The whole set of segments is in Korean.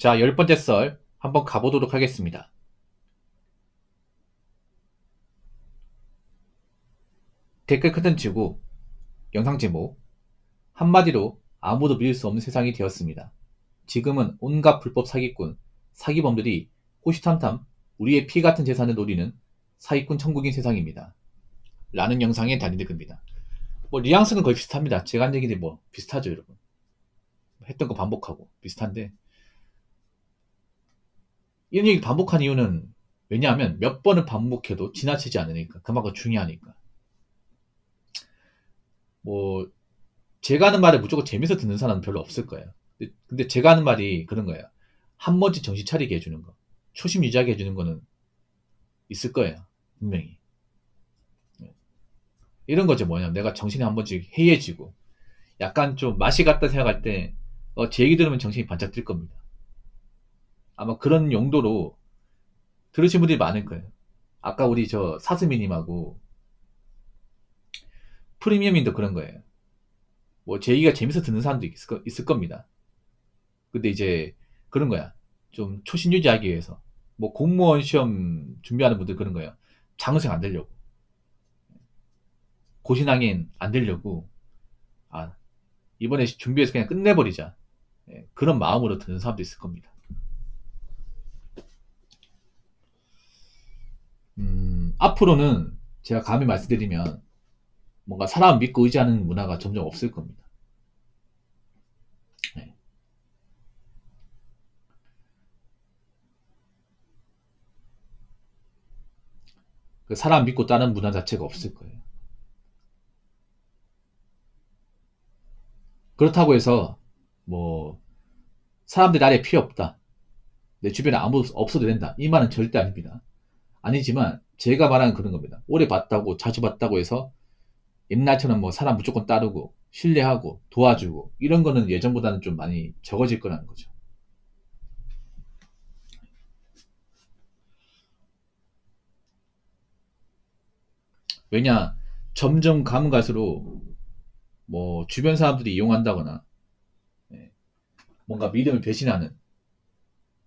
자, 10번째 썰 한번 가보도록 하겠습니다. 댓글 컨텐츠고 영상 제목 한마디로 아무도 믿을 수 없는 세상이 되었습니다. 지금은 온갖 불법 사기꾼, 사기범들이 호시탐탐 우리의 피 같은 재산을 노리는 사기꾼 천국인 세상입니다. 라는 영상의 단일글입니다. 뉘앙스는 거의 비슷합니다. 제가 한 얘기인데 비슷하죠, 여러분. 했던 거 반복하고 비슷한데 이런 얘기 반복한 이유는 왜냐하면 몇 번을 반복해도 지나치지 않으니까, 그만큼 중요하니까. 제가 하는 말에 무조건 재밌어 듣는 사람은 별로 없을 거예요. 근데 제가 하는 말이 그런 거예요. 한 번쯤 정신 차리게 해주는 거, 초심 유지하게 해주는 거는 있을 거예요. 분명히. 이런 거죠. 뭐냐면 내가 정신이 한 번씩 해이해지고 약간 좀 맛이 갔다 생각할 때 제 얘기 들으면 정신이 반짝 뜰 겁니다. 아마 그런 용도로 들으신 분들이 많을 거예요. 아까 우리 저 사스미님하고 프리미엄님도 그런 거예요. 제 얘기가 재밌어 듣는 사람도 있을 겁니다. 근데 이제 그런 거야. 좀 초심 유지하기 위해서. 공무원 시험 준비하는 분들 그런 거예요. 장생 안 되려고. 고시낭인 안 되려고. 아, 이번에 준비해서 그냥 끝내버리자. 그런 마음으로 듣는 사람도 있을 겁니다. 앞으로는 제가 감히 말씀드리면 뭔가 사람 믿고 의지하는 문화가 점점 없을 겁니다. 네. 그 사람 믿고 따는 문화 자체가 없을 거예요. 그렇다고 해서 사람들이 나라에 필요 없다. 내 주변에 아무도 없어도 된다. 이 말은 절대 아닙니다. 아니지만 제가 말하는 그런 겁니다. 오래 봤다고 자주 봤다고 해서 옛날처럼 사람 무조건 따르고 신뢰하고 도와주고 이런 거는 예전보다는 좀 많이 적어질 거라는 거죠. 왜냐, 점점 가면 갈수록 주변 사람들이 이용한다거나 뭔가 믿음을 배신하는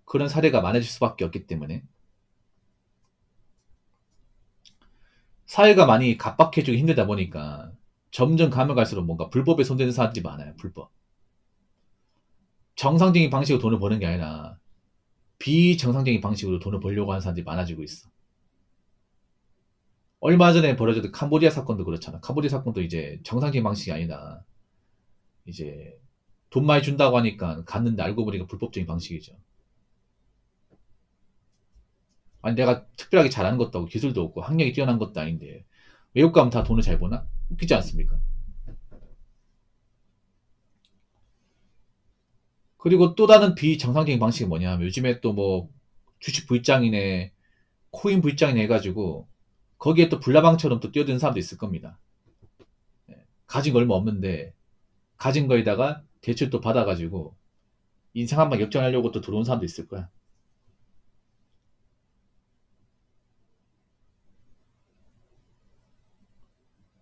그런 사례가 많아질 수밖에 없기 때문에 사회가 많이 각박해지고 힘들다 보니까 점점 가면 갈수록 뭔가 불법에 손대는 사람들이 많아요. 불법. 정상적인 방식으로 돈을 버는 게 아니라 비정상적인 방식으로 돈을 벌려고 하는 사람들이 많아지고 있어. 얼마 전에 벌어졌던 캄보디아 사건도 그렇잖아. 캄보디아 사건도 이제 정상적인 방식이 아니다. 이제 돈 많이 준다고 하니까 갔는데 알고 보니까 불법적인 방식이죠. 아니 내가 특별하게 잘하는 것도 없고 기술도 없고 학력이 뛰어난 것도 아닌데 외국 가면 다 돈을 잘 버나? 웃기지 않습니까? 그리고 또 다른 비정상적인 방식이 뭐냐면 요즘에 또 주식 V장이네 코인 V장이네 해가지고 거기에 또 불나방처럼 또 뛰어드는 사람도 있을 겁니다. 가진 거 얼마 없는데 가진 거에다가 대출 또 받아가지고 인생 한번 역전하려고 또 들어온 사람도 있을 거야.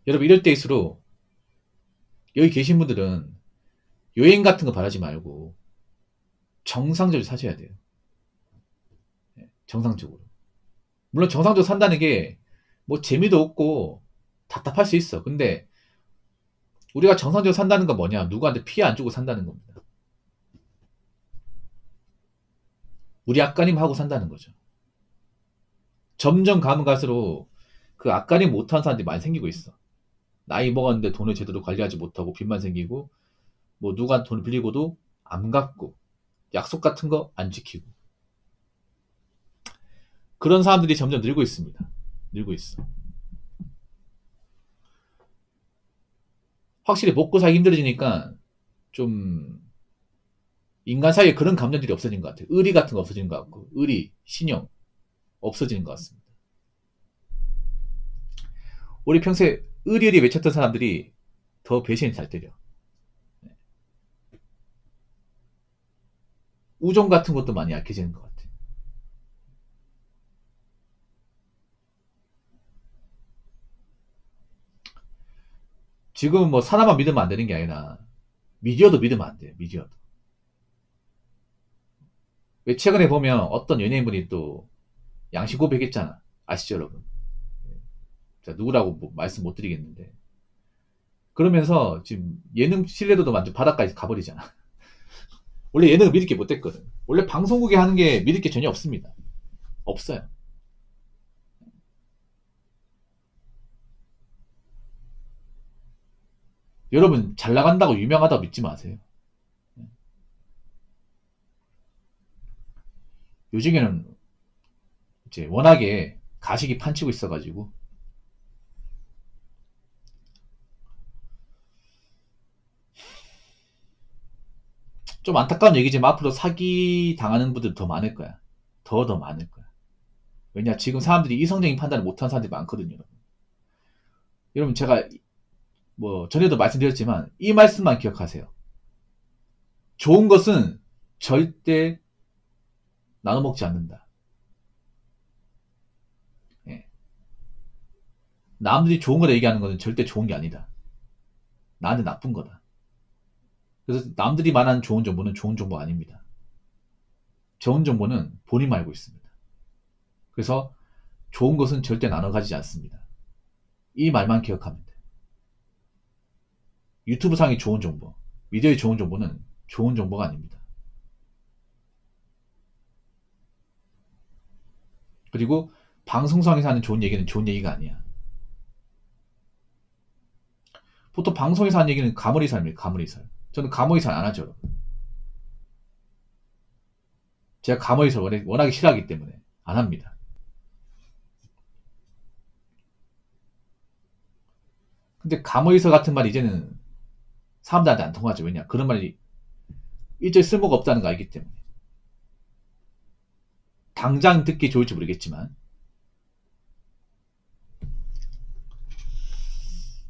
여러분 이럴 때일수록 여기 계신 분들은 여행 같은 거 바라지 말고 정상적으로 사셔야 돼요. 정상적으로. 물론 정상적으로 산다는 게 재미도 없고 답답할 수 있어. 근데 우리가 정상적으로 산다는 건 뭐냐? 누구한테 피해 안 주고 산다는 겁니다. 우리 아까님 하고 산다는 거죠. 점점 가면 갈수록 그 아까님 못하는 사람들이 많이 생기고 있어. 나이 먹었는데 돈을 제대로 관리하지 못하고 빚만 생기고 누구한테 돈을 빌리고도 안 갚고 약속 같은 거 안 지키고 그런 사람들이 점점 늘고 있습니다. 늘고 있어. 확실히 먹고 살기 힘들어지니까 좀 인간 사이에 그런 감정들이 없어진 것 같아요. 의리 같은 거 없어지는 것 같고 의리, 신용 없어지는 것 같습니다. 우리 평소에 의리 외쳤던 사람들이 더 배신을 잘 때려. 우정 같은 것도 많이 약해지는 것 같아요. 지금은 사람만 믿으면 안 되는 게 아니라 미디어도 믿으면 안 돼요. 미디어도. 왜 최근에 보면 어떤 연예인분이 또 양심 고백했잖아. 아시죠, 여러분? 자, 누구라고 뭐 말씀 못 드리겠는데. 그러면서 지금 예능 신뢰도도 완전 바닥까지 가버리잖아. 원래 예능을 믿을 게 못 됐거든. 원래 방송국에 하는 게 믿을 게 전혀 없습니다. 없어요. 여러분, 잘 나간다고 유명하다고 믿지 마세요. 요즘에는 이제 워낙에 가식이 판치고 있어가지고 좀 안타까운 얘기지만 앞으로 사기 당하는 분들 더 많을 거야. 더 많을 거야. 왜냐, 지금 사람들이 이성적인 판단을 못하는 사람들이 많거든요. 여러분, 제가 뭐 전에도 말씀드렸지만 이 말씀만 기억하세요. 좋은 것은 절대 나눠 먹지 않는다. 예. 남들이 좋은 거를 얘기하는 것은 절대 좋은 게 아니다. 나한테 나쁜 거다. 그래서 남들이 말하는 좋은 정보는 좋은 정보가 아닙니다. 좋은 정보는 본인만 알고 있습니다. 그래서 좋은 것은 절대 나눠 가지지 않습니다. 이 말만 기억하면 돼요. 유튜브 상의 좋은 정보, 미디어의 좋은 정보는 좋은 정보가 아닙니다. 그리고 방송상에서 하는 좋은 얘기는 좋은 얘기가 아니야. 보통 방송에서 하는 얘기는 가머리살입니다. 가머리살. 저는 가머리살 안 하죠. 제가 가머리살 워낙에 싫어하기 때문에 안 합니다. 근데 가머리살 같은 말이 이제는 사람들한테 안 통하죠. 왜냐? 그런 말이 일절 쓸모가 없다는 거 알기 때문에. 당장 듣기 좋을지 모르겠지만.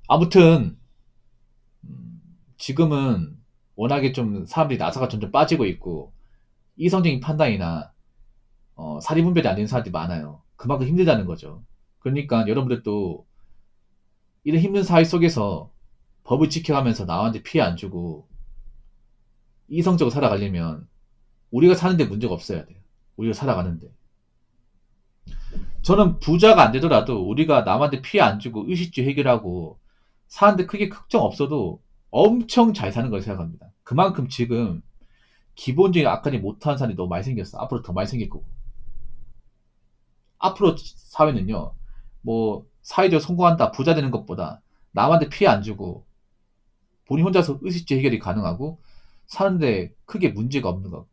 아무튼 지금은 워낙에 좀 사람들이 나사가 점점 빠지고 있고 이성적인 판단이나 사리분별이 안 되는 사람들이 많아요. 그만큼 힘들다는 거죠. 그러니까 여러분들도 이런 힘든 사회 속에서 법을 지켜가면서 남한테 피해 안 주고 이성적으로 살아가려면 우리가 사는데 문제가 없어야 돼요. 우리가 살아가는데. 저는 부자가 안 되더라도 우리가 남한테 피해 안 주고 의식주 해결하고 사는데 크게 걱정 없어도 엄청 잘 사는 걸 생각합니다. 그만큼 지금 기본적인 악하지 못하는 사람이 너무 많이 생겼어. 앞으로 더 많이 생길 거고. 앞으로 사회는요, 뭐, 사회적으로 성공한다, 부자 되는 것보다 남한테 피해 안 주고 본인 혼자서 의식주 해결이 가능하고 사는데 크게 문제가 없는 것.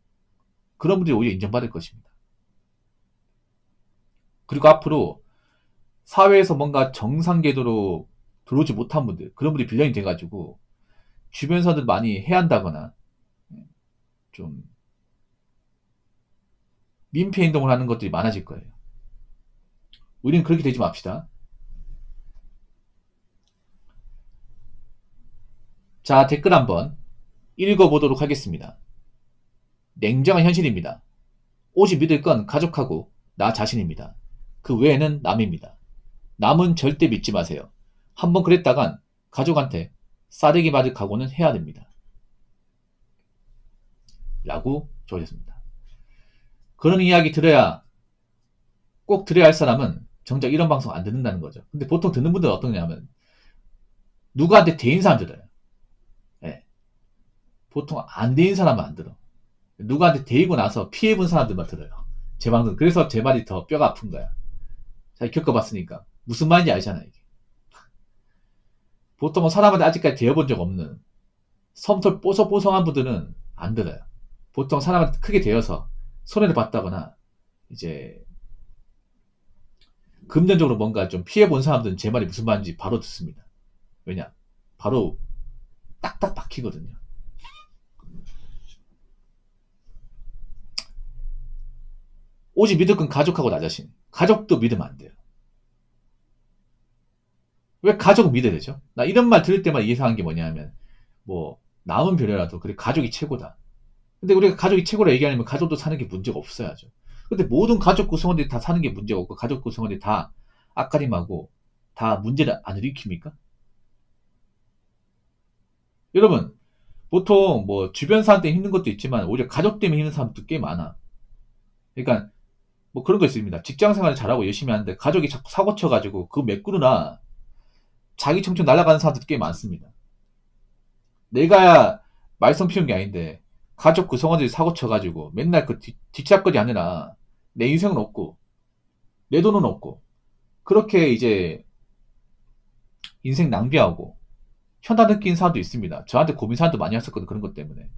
그런 분들이 오히려 인정받을 것입니다. 그리고 앞으로 사회에서 뭔가 정상 궤도로 들어오지 못한 분들, 그런 분들이 빌런이 돼가지고 주변 사람들 많이 해한다거나 좀 민폐 행동을 하는 것들이 많아질 거예요. 우리는 그렇게 되지 맙시다. 자, 댓글 한번 읽어보도록 하겠습니다. 냉정한 현실입니다. 오직 믿을 건 가족하고 나 자신입니다. 그 외에는 남입니다. 남은 절대 믿지 마세요. 한번 그랬다간 가족한테 싸대기 맞을 각오는 해야 됩니다. 라고 적으셨습니다. 그런 이야기 들어야 꼭 들어야 할 사람은 정작 이런 방송 안 듣는다는 거죠. 근데 보통 듣는 분들은 어떠냐면 누구한테 대인 사람 들어요. 네. 보통 안 대인 사람은 안 들어. 누구한테 대이고 나서 피해본 사람들만 들어요. 제 방송. 그래서 제 말이 더 뼈가 아픈 거야. 잘 겪어봤으니까. 무슨 말인지 알잖아, 이게. 보통은 사람한테 아직까지 대해본 적 없는 섬털 뽀송뽀송한 분들은 안 들어요. 보통 사람한테 크게 대어서 손해를 봤다거나 이제 금전적으로 뭔가 좀 피해본 사람들은 제 말이 무슨 말인지 바로 듣습니다. 왜냐? 바로 딱딱 박히거든요. 오직 믿을 건 가족하고 나 자신. 가족도 믿으면 안 돼요. 왜 가족을 믿어야 되죠? 나 이런 말 들을 때마다 이해하는 게 뭐냐면 뭐 남은 별이라도 그래 가족이 최고다. 근데 우리가 가족이 최고라 얘기하려면 가족도 사는 게 문제가 없어야죠. 근데 모든 가족 구성원들이 다 사는 게 문제가 없고 가족 구성원들이 다 앞가림하고 다 문제를 안 일으킵니까? 여러분 보통 뭐 주변 사람 때문에 힘든 것도 있지만 오히려 가족 때문에 힘든 사람도 꽤 많아. 그러니까 뭐 그런 거 있습니다. 직장생활 잘하고 열심히 하는데 가족이 자꾸 사고 쳐가지고 그 메꾸느라 자기 청춘 날아가는 사람들이 꽤 많습니다. 내가 말썽 피운 게 아닌데 가족 구성원들이 사고 쳐가지고 맨날 그 뒷잡거리 하느라 내 인생은 없고 내 돈은 없고 그렇게 이제 인생 낭비하고 현타 느낀 사람도 있습니다. 저한테 고민 사람도 많이 왔었거든. 그런 것 때문에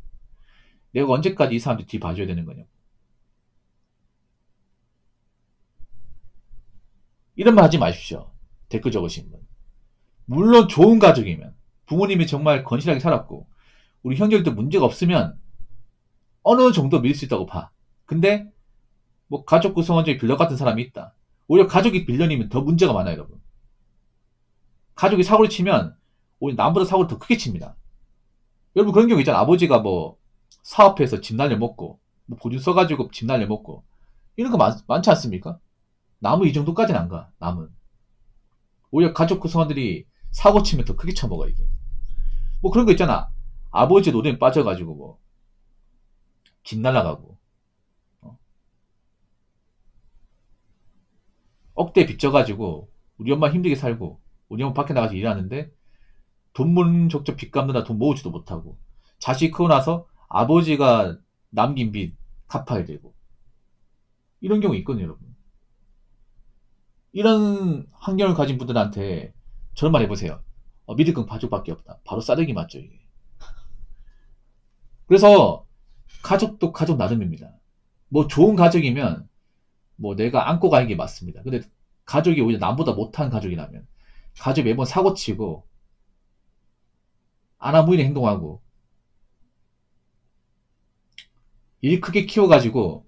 내가 언제까지 이 사람들 뒤 봐줘야 되는 거냐. 이런 말 하지 마십시오. 댓글 적으신 분. 물론 좋은 가족이면 부모님이 정말 건실하게 살았고 우리 형제들도 문제가 없으면 어느 정도 믿을 수 있다고 봐. 근데 뭐 가족 구성원 중에 빌런 같은 사람이 있다. 오히려 가족이 빌런이면 더 문제가 많아요, 여러분. 가족이 사고를 치면 오히려 남보다 사고를 더 크게 칩니다. 여러분 그런 경우 있잖아. 아버지가 뭐 사업해서 집 날려먹고 뭐 보증 써가지고 집 날려먹고 이런 거 많지 않습니까? 남은 이 정도까지는 안 가. 남은 오히려 가족 구성원들이 사고 치면 더 크게 쳐먹어 이게. 뭐 그런 거 있잖아. 아버지 노래에 빠져가지고 뭐 집 날라가고 억대 빚져가지고 우리 엄마 힘들게 살고 우리 엄마 밖에 나가서 일하는데 돈 모는 적적 빚 갚느라 돈 모으지도 못하고 자식 크고 나서 아버지가 남긴 빚 갚아야 되고 이런 경우 있거든요, 여러분. 이런 환경을 가진 분들한테 저런 말 해보세요. 믿을 건 가족밖에 없다. 바로 싸대기 맞죠, 이게. 그래서 가족도 가족 나름입니다. 뭐 좋은 가족이면 뭐 내가 안고 가는 게 맞습니다. 근데 가족이 오히려 남보다 못한 가족이라면 가족이 매번 사고치고 아나무인의 행동하고 일 크게 키워가지고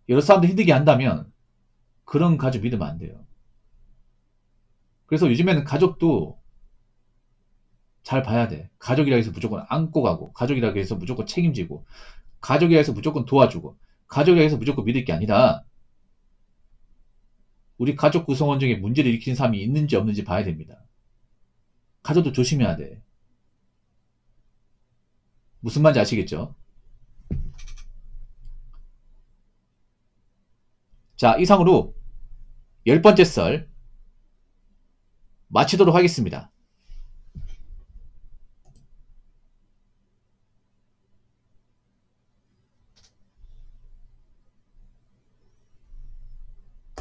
여러 사람들 힘들게 한다면 그런 가족 믿으면 안 돼요. 그래서 요즘에는 가족도 잘 봐야 돼. 가족이라 해서 무조건 안고 가고 가족이라 해서 무조건 책임지고 가족이라 해서 무조건 도와주고 가족이라 해서 무조건 믿을 게 아니라 우리 가족 구성원 중에 문제를 일으키는 사람이 있는지 없는지 봐야 됩니다. 가족도 조심해야 돼. 무슨 말인지 아시겠죠? 자, 이상으로 10번째 썰 마치도록 하겠습니다.